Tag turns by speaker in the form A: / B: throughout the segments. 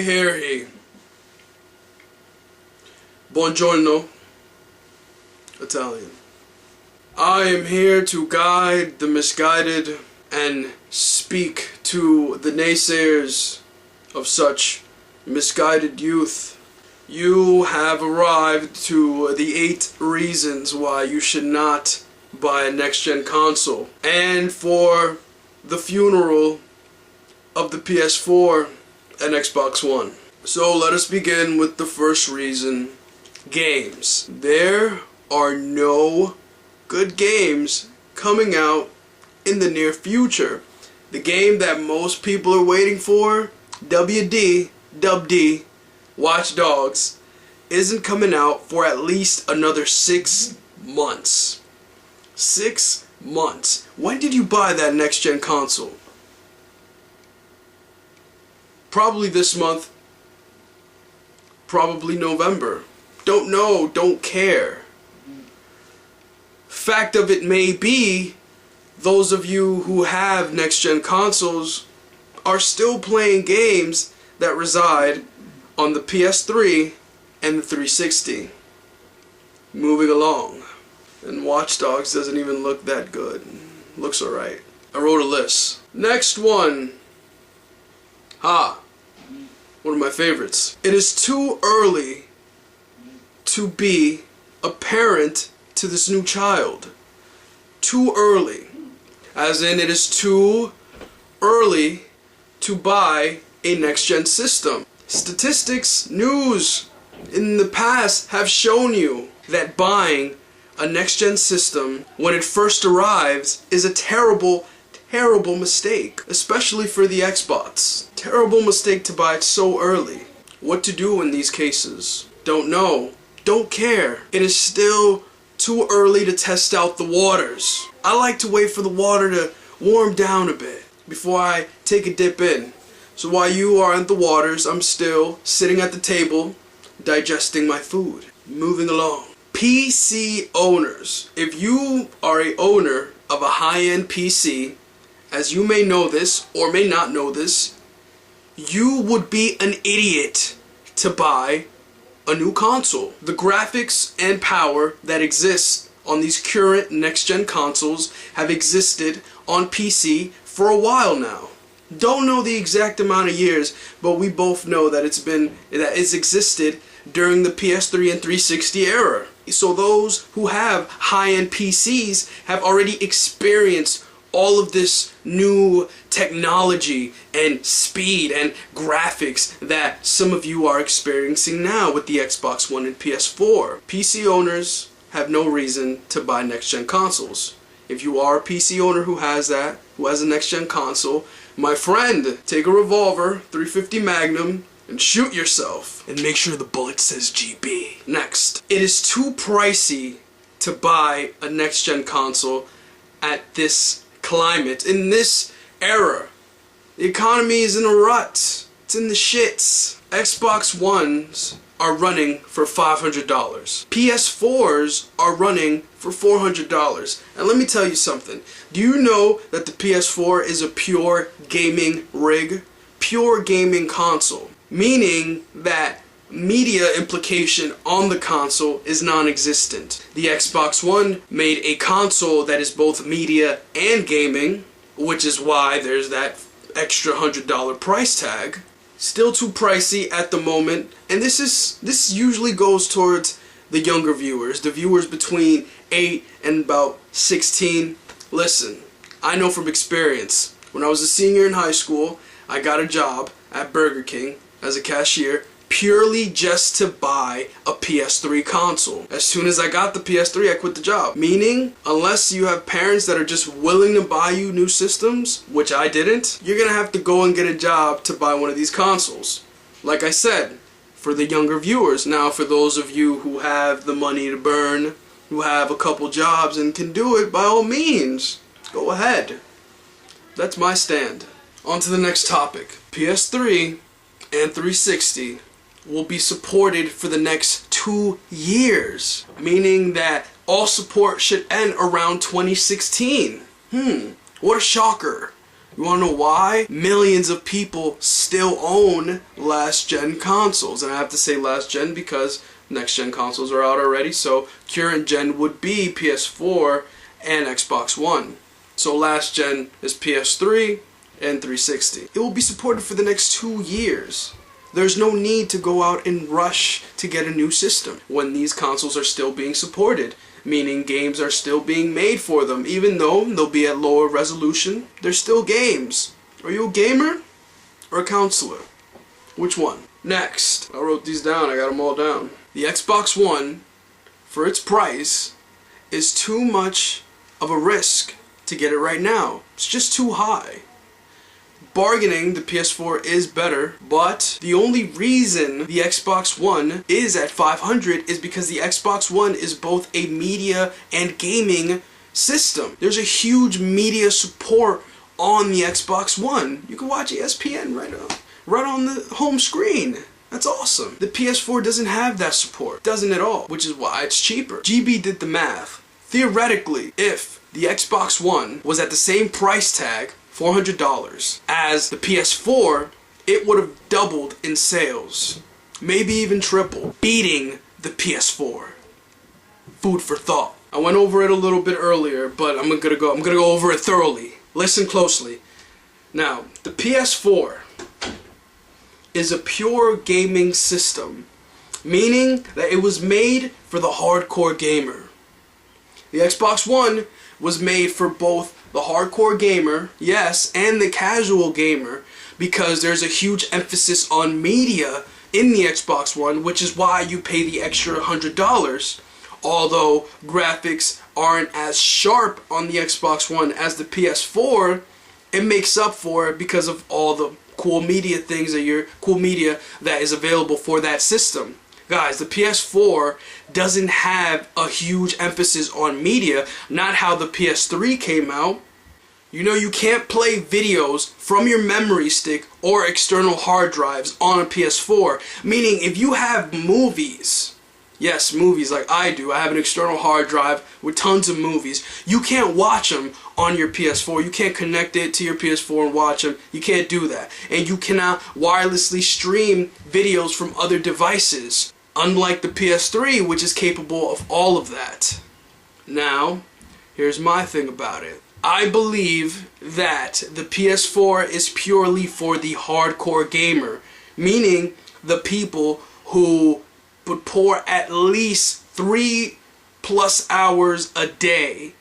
A: Hear. Buongiorno, Italian. I am here to guide the misguided and speak to the naysayers of such misguided youth. You have arrived to the 8 reasons why you should not buy a next-gen console, and for the funeral of the PS4 and Xbox One. So let us begin with the first reason: games. There are no good games coming out in the near future. The game that most people are waiting for, WD, Watch Dogs, isn't coming out for at least another 6 months. 6 months. When did you buy that next-gen console? Probably this month. Probably November. Don't know, don't care. Fact of it may be, those of you who have next-gen consoles are still playing games that reside on the PS3 and the 360. Moving along. And Watch Dogs doesn't even look that good. Looks alright. I wrote a list. Next one. One of my favorites. It is too early to be a parent to this new child. Too early. As in, it is too early to buy a next-gen system. Statistics, news in the past have shown you that buying a next-gen system when it first arrives is a terrible mistake, especially for the Xbox. Terrible mistake to buy it so early. What to do in these cases? Don't know. Don't care. It is still too early to test out the waters. I like to wait for the water to warm down a bit before I take a dip in. So while you are at the waters, I'm still sitting at the table digesting my food. Moving along. PC owners. If you are a owner of a high-end PC, as you may know this or may not know this, you would be an idiot to buy a new console. The graphics and power that exists on these current next-gen consoles have existed on PC for a while now. Don't know the exact amount of years, but we both know that it's existed during the PS3 and 360 era. So those who have high-end PCs have already experienced all of this new technology and speed and graphics that some of you are experiencing now with the Xbox One and PS4. PC owners have no reason to buy next-gen consoles. If you are a PC owner who has a next-gen console, my friend, take a revolver, 350 Magnum, and shoot yourself. And make sure the bullet says GB. Next. It is too pricey to buy a next-gen console at this climate, in this era. The economy is in a rut. It's in the shits. Xbox Ones are running for $500. PS4s are running for $400. And let me tell you something. Do you know that the PS4 is a pure gaming rig? Pure gaming console. Meaning that media implication on the console is non-existent. The Xbox One made a console that is both media and gaming, which is why there's that extra $100 price tag. Still too pricey at the moment, and this usually goes towards the younger viewers, the viewers between 8 and about 16. Listen, I know from experience. When I was a senior in high school, I got a job at Burger King as a cashier purely just to buy a PS3 console. As soon as I got the PS3, I quit the job. Meaning, unless you have parents that are just willing to buy you new systems, which I didn't, you're gonna have to go and get a job to buy one of these consoles. Like I said, for the younger viewers. Now, for those of you who have the money to burn, who have a couple jobs and can do it, by all means, go ahead. That's my stand. On to the next topic. PS3 and 360 will be supported for the next 2 years, meaning that all support should end around 2016. What a shocker. You wanna know why? Millions of people still own last gen consoles. And I have to say last gen because next gen consoles are out already, so current gen would be PS4 and Xbox One. So last gen is PS3 and 360. It will be supported for the next 2 years. There's no need to go out and rush to get a new system when these consoles are still being supported, meaning games are still being made for them. Even though they'll be at lower resolution, they're still games. Are you a gamer or a counselor? Which one? Next, I wrote these down, I got them all down. The Xbox One, for its price, is too much of a risk to get it right now. It's just too high. Bargaining, the PS4 is better, but the only reason the Xbox One is at $500 is because the Xbox One is both a media and gaming system. There's a huge media support on the Xbox One. You can watch ESPN right on the home screen. That's awesome. The PS4 doesn't have that support. Doesn't at all, which is why it's cheaper. GB did the math. Theoretically, if the Xbox One was at the same price tag, $400, as the PS4, it would have doubled in sales. Maybe even triple, beating the PS4. Food for thought. I went over it a little bit earlier, but I'm gonna go over it thoroughly. Listen closely. Now, the PS4 is a pure gaming system, meaning that it was made for the hardcore gamer. The Xbox One was made for both the hardcore gamer, yes, and the casual gamer, because there's a huge emphasis on media in the Xbox One, which is why you pay the extra $100. Although graphics aren't as sharp on the Xbox One as the PS4, it makes up for it because of all the cool media that is available for that system. Guys, the PS4 doesn't have a huge emphasis on media, not how the PS3 came out. You know, you can't play videos from your memory stick or external hard drives on a PS4, meaning if you have movies, yes, movies like I do, I have an external hard drive with tons of movies, you can't watch them on your PS4. You can't connect it to your PS4 and watch them. You can't do that. And you cannot wirelessly stream videos from other devices, unlike the PS3, which is capable of all of that. Now, here's my thing about it. I believe that the PS4 is purely for the hardcore gamer, meaning the people who would pour at least 3+ hours a day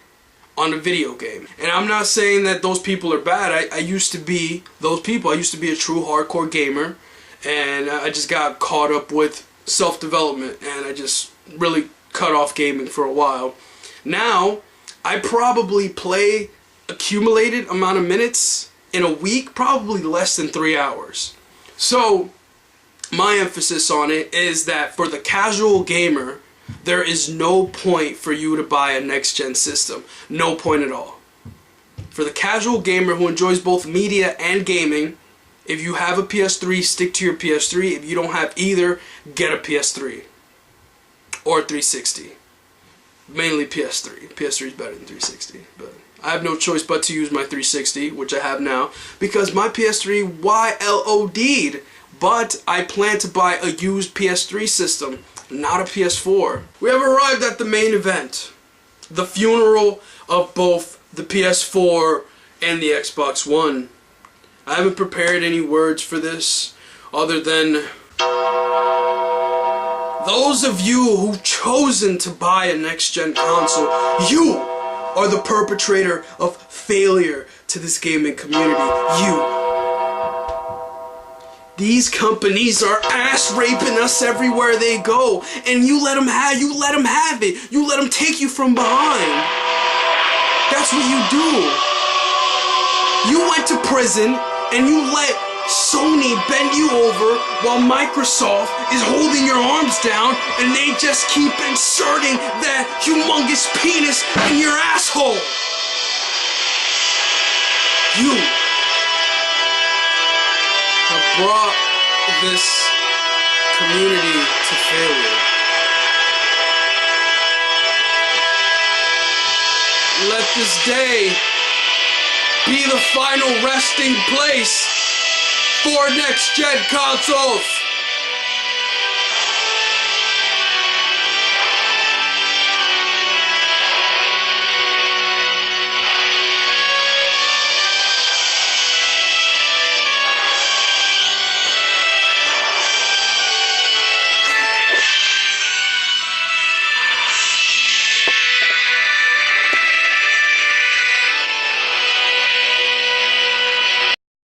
A: on a video game. And I'm not saying that those people are bad. I used to be those people. I used to be a true hardcore gamer, and I just got caught up with self-development, and I just really cut off gaming for a while. Now, I probably play accumulated amount of minutes in a week, probably less than 3 hours. So, my emphasis on it is that for the casual gamer, there is no point for you to buy a next-gen system. No point at all. For the casual gamer who enjoys both media and gaming, if you have a PS3, stick to your PS3. If you don't have either, get a PS3. Or 360. Mainly PS3. PS3 is better than 360. But I have no choice but to use my 360, which I have now, because my PS3 YLOD'd. But I plan to buy a used PS3 system, not a PS4. We have arrived at the main event. The funeral of both the PS4 and the Xbox One. I haven't prepared any words for this other than those of you who've chosen to buy a next-gen console, you are the perpetrator of failure to this gaming community. You. These companies are ass raping us everywhere they go, and you let them have it. You let them take you from behind. That's what you do. You went to prison and you let Sony bend you over while Microsoft is holding your arms down, and they just keep inserting that humongous penis in your asshole. You have brought this community to failure. Let this day be the final resting place for next-gen consoles.